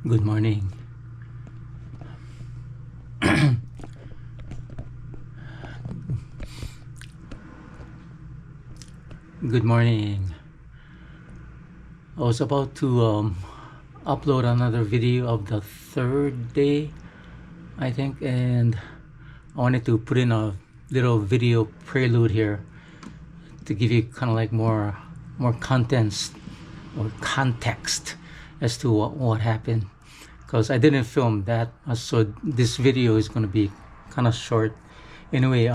Good morning. Good morning. I was about to upload another video of the third day, I think, and I wanted to put in a little video prelude here to give you kind of like more contents or context as to what happened, because I didn't film that much, so this video is going to be kind of short. Anyway,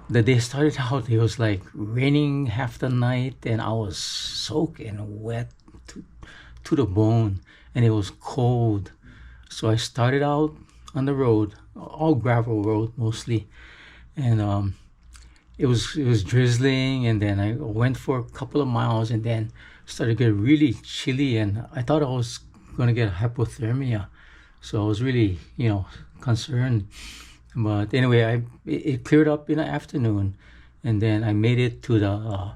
the day started out, it was like raining half the night, and I was soaking wet to the bone, and it was cold. So I started out on the road, all gravel road mostly, and it was drizzling, and then I went for a couple of miles, and then started to get really chilly, and I thought I was gonna get hypothermia, so I was really concerned. But anyway, it cleared up in the afternoon, and then I made it to the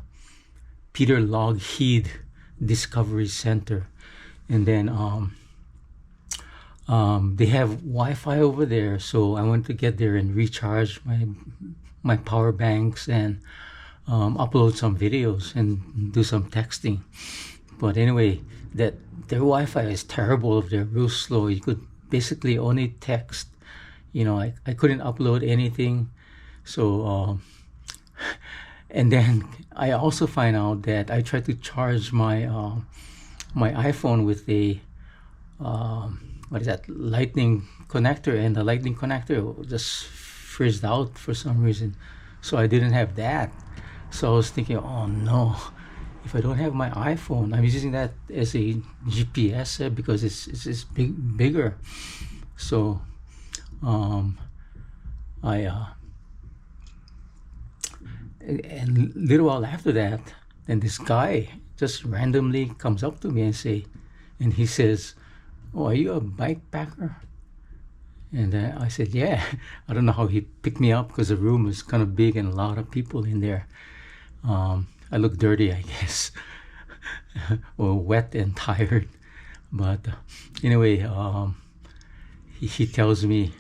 Peter Lougheed Discovery Center, and then they have Wi-Fi over there, so I went to get there and recharge my power banks and upload some videos and do some texting. But anyway, their Wi-Fi is terrible. They're real slow. You could basically only text. I couldn't upload anything. So and then I also find out that I tried to charge my my iPhone with a lightning connector, and the lightning connector just frizzed out for some reason, so I didn't have that. So I was thinking, oh no, if I don't have my iPhone, I'm using that as a GPS because it's bigger. So and little while after that, then this guy just randomly comes up to me and he says, "Oh, are you a bike packer?" And I said, "Yeah." I don't know how he picked me up because the room was kind of big and a lot of people in there. I look dirty, I guess, or wet and tired. But anyway, he tells me,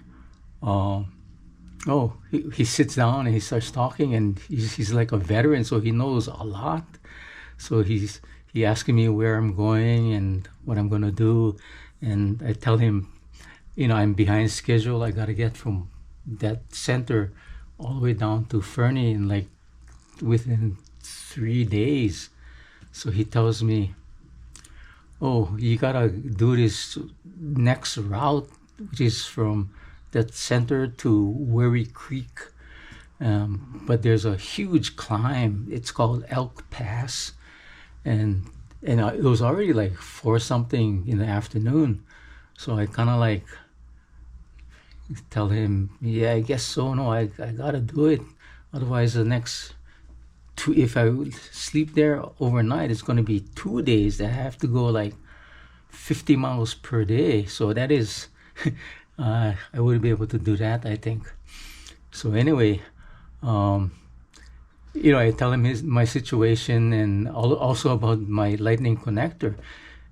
he sits down and he starts talking, and he's like a veteran, so he knows a lot. So he asking me where I'm going and what I'm gonna do, and I tell him, I'm behind schedule. I gotta get from that center all the way down to Fernie in like within 3 days. So he tells me, "Oh, you gotta do this next route, which is from that center to Weary Creek. But there's a huge climb. It's called Elk Pass, and it was already like 4 something in the afternoon. So I kind of like tell him, yeah, I guess so. No, I gotta do it. Otherwise, the next if I sleep there overnight, it's going to be 2 days that I have to go like 50 miles per day. So that is, I wouldn't be able to do that, I think. So anyway, I tell him my situation and also about my lightning connector.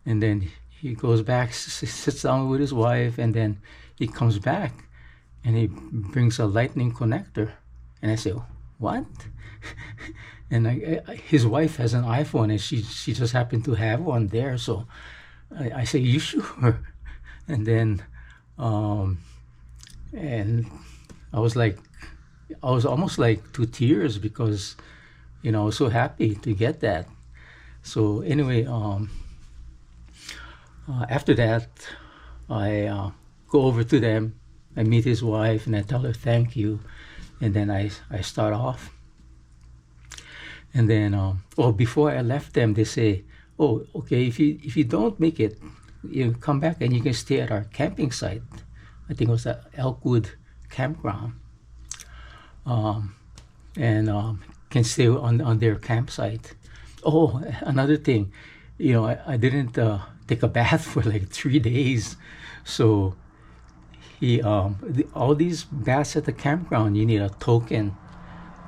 And then he goes back, sits down with his wife, and then he comes back and he brings a lightning connector. And I say, "What?" And his wife has an iPhone, and she just happened to have one there. So I say, "You sure?" And then and I was almost like to tears because I was so happy to get that. So anyway, after that, I go over to them. I meet his wife and I tell her thank you, and then I start off. And then before I left them, they say, "Oh, okay, if you don't make it, you come back and you can stay at our camping site." I think it was at Elkwood Campground, and can stay on their campsite. Oh, another thing, I didn't take a bath for like 3 days, so all these baths at the campground, you need a token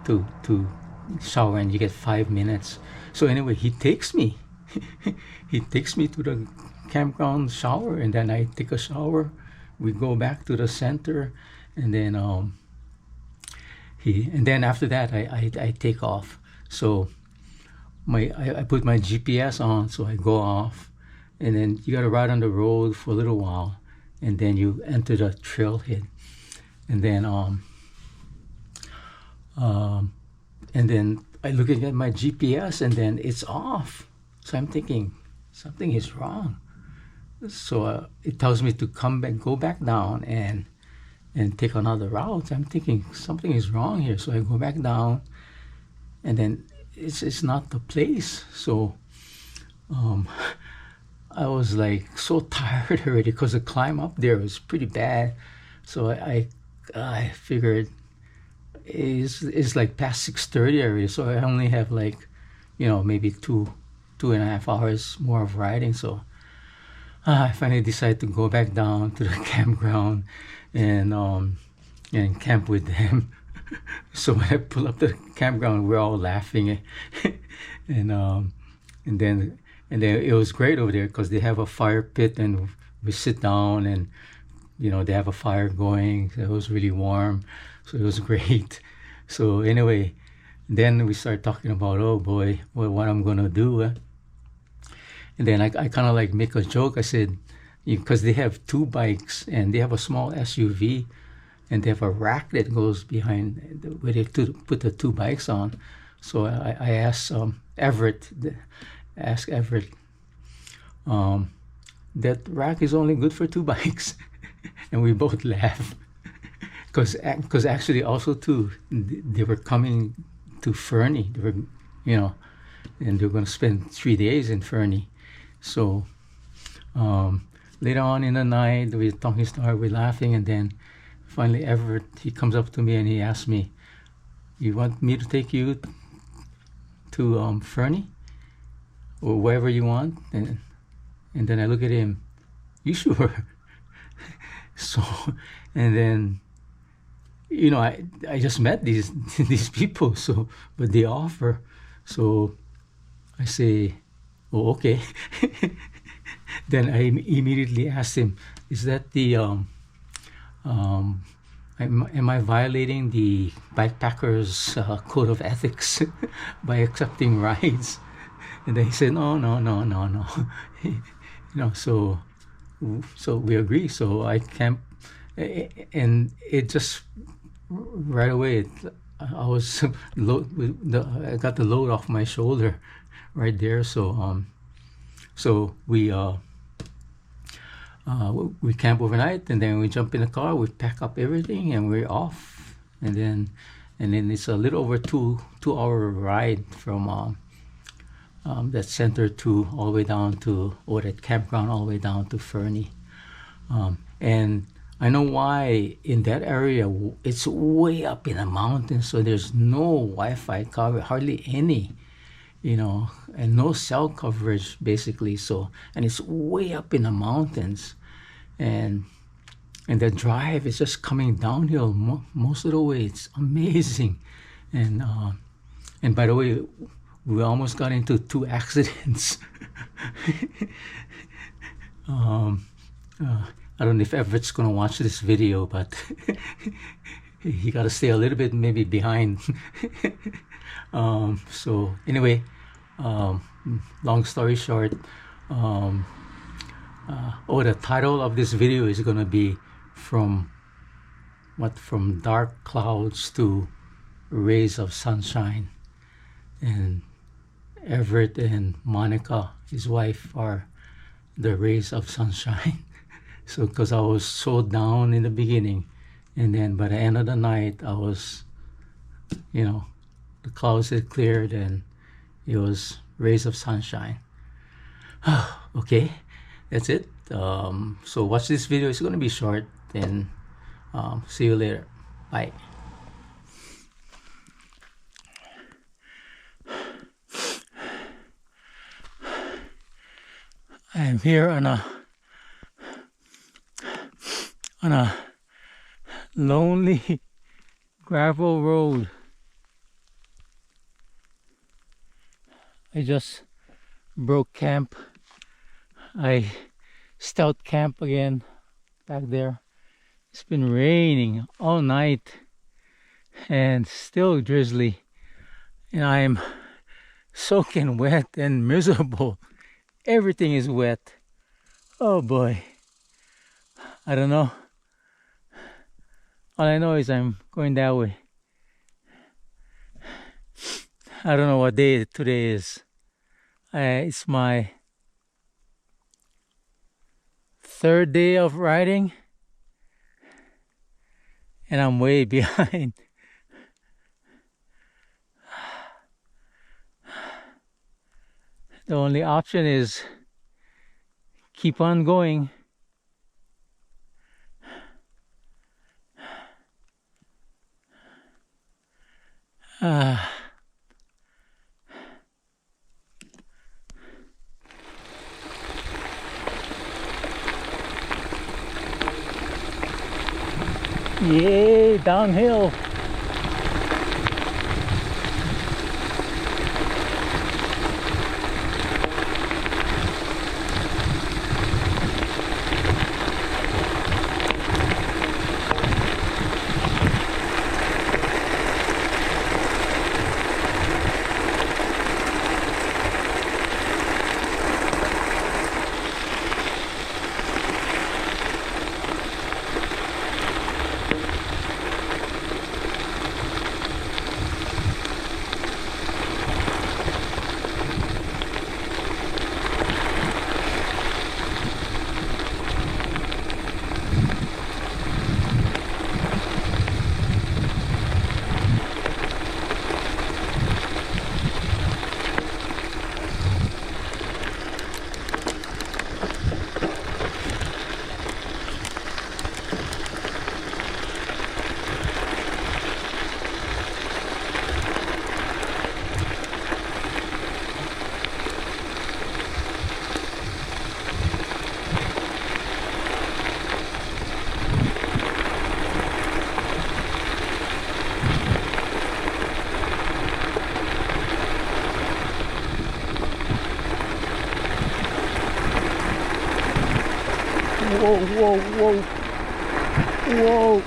to shower, and you get 5 minutes. So anyway, he takes me to the campground shower, and then I take a shower. We go back to the center, and then and then after that I take off. So I put my GPS on, so I go off, and then you got to ride on the road for a little while, and then you enter the trailhead, and then I looking at my GPS, and then it's off. So I'm thinking something is wrong. So it tells me to come back, go back down, and take another route. I'm thinking something is wrong here. So I go back down, and then it's not the place. So I was like so tired already because the climb up there was pretty bad. So I figured it's like past 6:30 already. So I only have like, maybe 2.5 hours more of riding. So I finally decided to go back down to the campground and camp with them. So when I pull up the campground, we're all laughing, and then it was great over there because they have a fire pit, and we sit down, and they have a fire going. So it was really warm, so it was great. So anyway, then we start talking about, oh boy, what I'm gonna do. And then I kind of like make a joke. I said, because they have 2 bikes, and they have a small SUV, and they have a rack that goes behind where they put the 2 bikes on. So I asked Everett, that rack is only good for 2 bikes, and we both laughed. Because actually also too, they were coming to Fernie. They were, and they were going to spend 3 days in Fernie. So later on in the night, we're talking, we're laughing, and then finally Everett, he comes up to me and he asks me, "You want me to take you to Fernie or wherever you want?" And then I look at him, "You sure?" So, and then I just met these people, so but they offer, so I say, "Oh, okay." Then I immediately asked him, "Is that the am I violating the bikepackers code of ethics by accepting rides?" And then he said, "No." So we agree. So I camp, and it just right away. I was I got the load off my shoulder right there. So we camp overnight, and then we jump in the car, we pack up everything, and we're off. And then it's a little over 2-hour ride from that center to all the way down to, or that campground all the way down to Fernie. And I know why in that area, it's way up in the mountains, so there's no Wi-Fi coverage, hardly any, and no cell coverage basically. So, and it's way up in the mountains, and the drive is just coming downhill most of the way. It's amazing. And by the way, we almost got into 2 accidents. I don't know if Everett's gonna watch this video, but he got to stay a little bit maybe behind. So anyway, long story short, the title of this video is gonna be from dark clouds to rays of sunshine. And Everett and Monica, his wife, are the rays of sunshine. So because I was so down in the beginning, and then by the end of the night, I was, the clouds had cleared, and it was rays of sunshine. Okay, that's it. So watch this video. It's going to be short, and see you later. Bye. I am here on a lonely gravel road. I just broke camp. I scout camp again back there. It's been raining all night and still drizzly, and I'm soaking wet and miserable. Everything is wet. Oh boy, I don't know. All I know is I'm going that way. I don't know what day today is. It's my third day of riding, and I'm way behind. The only option is keep on going. Yay, downhill. Whoa, whoa, whoa. Whoa.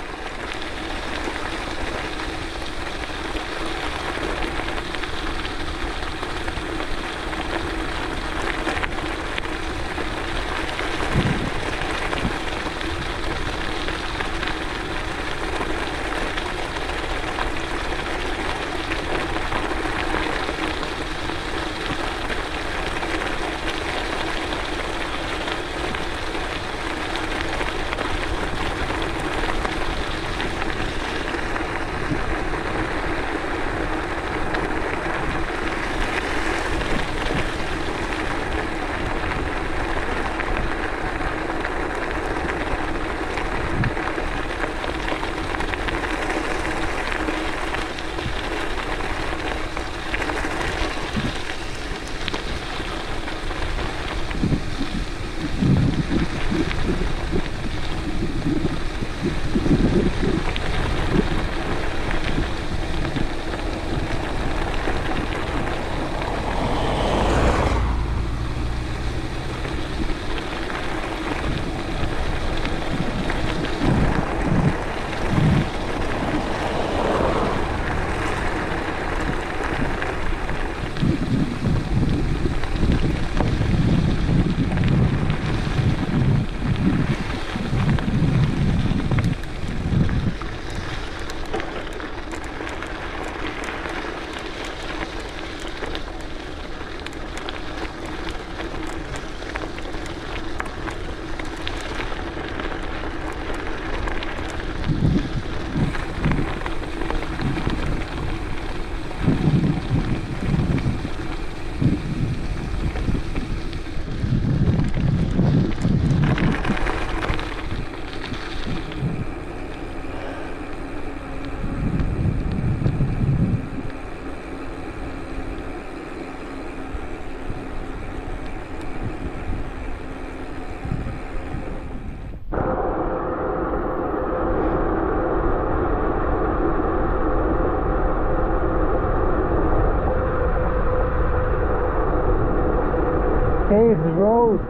Paved road.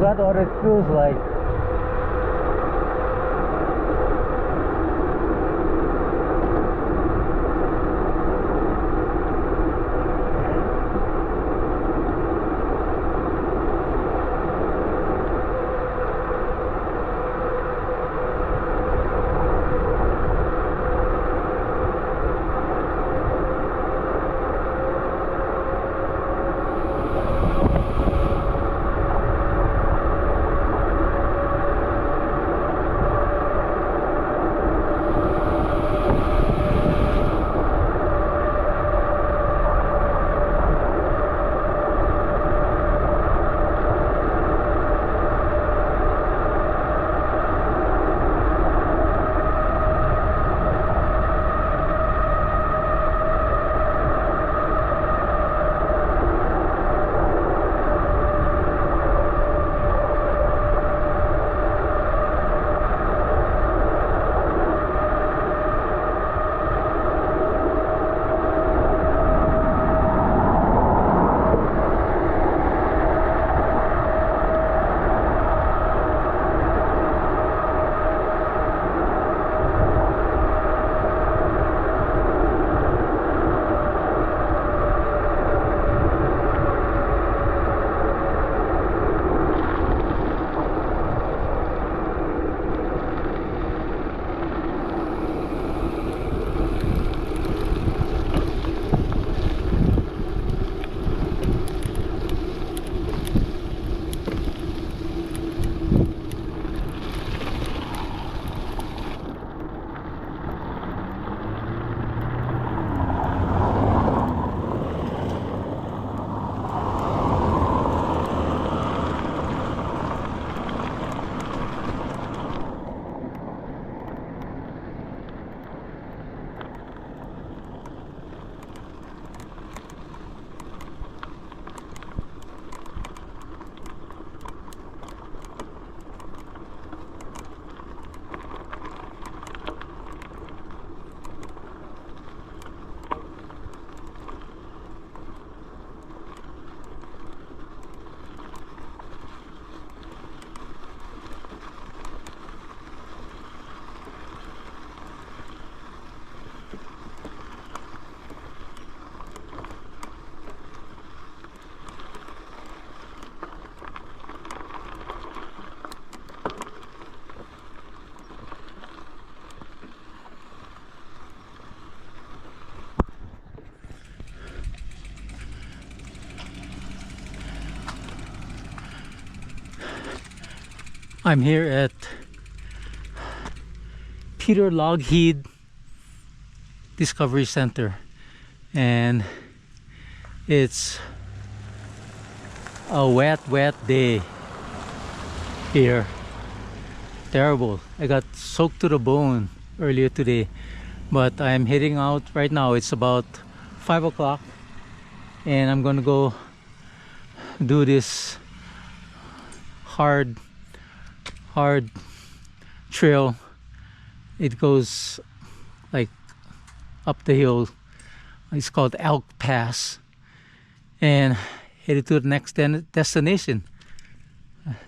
forgot what it feels like. I'm here at Peter Lougheed Discovery Center, and it's a wet day here. Terrible. I got soaked to the bone earlier today, but I'm heading out right now. It's about 5 o'clock, and I'm gonna go do this hard trail. It goes like up the hill. It's called Elk Pass, and headed to the next destination.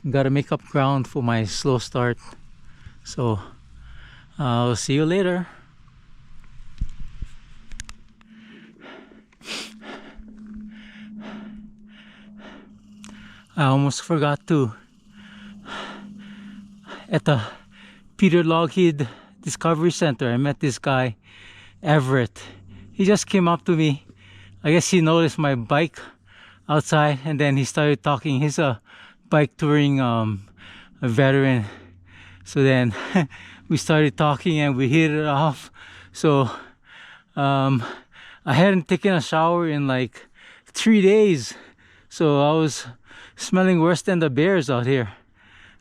Gotta make up ground for my slow start, so I'll see you later. I almost forgot to, at the Peter Lougheed Discovery Center, I met this guy, Everett. He just came up to me. I guess he noticed my bike outside, and then he started talking. He's a bike touring a veteran. So then we started talking and we hit it off. So I hadn't taken a shower in like 3 days, so I was smelling worse than the bears out here.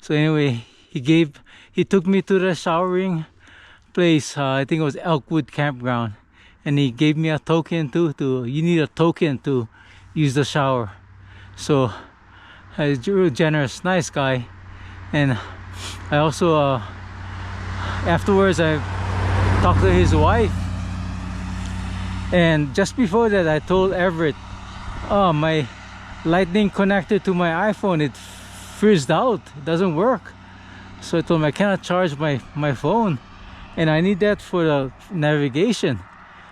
So anyway, he took me to the showering place. I think it was Elkwood Campground, and he gave me a token too. You need a token to use the shower. So he's real generous, nice guy. And I also afterwards I talked to his wife, and just before that I told Everett, oh, my lightning connector to my iPhone, it freezed out. It doesn't work. So I told him I cannot charge my phone, and I need that for the navigation.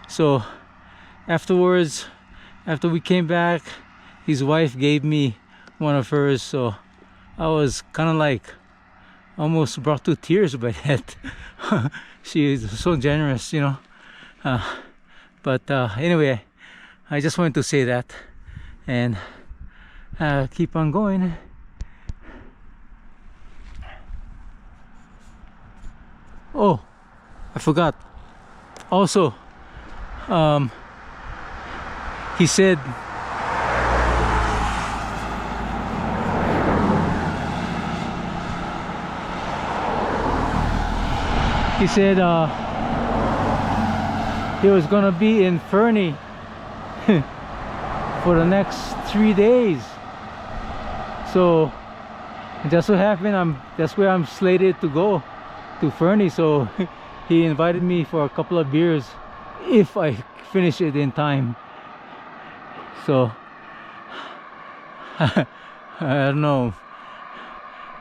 So afterwards, after we came back, his wife gave me one of hers. So I was kind of like almost brought to tears by that. She is so generous, you know. But anyway, I just wanted to say that, and keep on going. Oh, I forgot. Also, he said he was gonna be in Fernie for the next 3 days. So just so happened that's where I'm slated to go, to Fernie. So he invited me for a couple of beers if I finish it in time. So I don't know,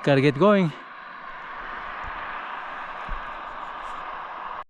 gotta get going.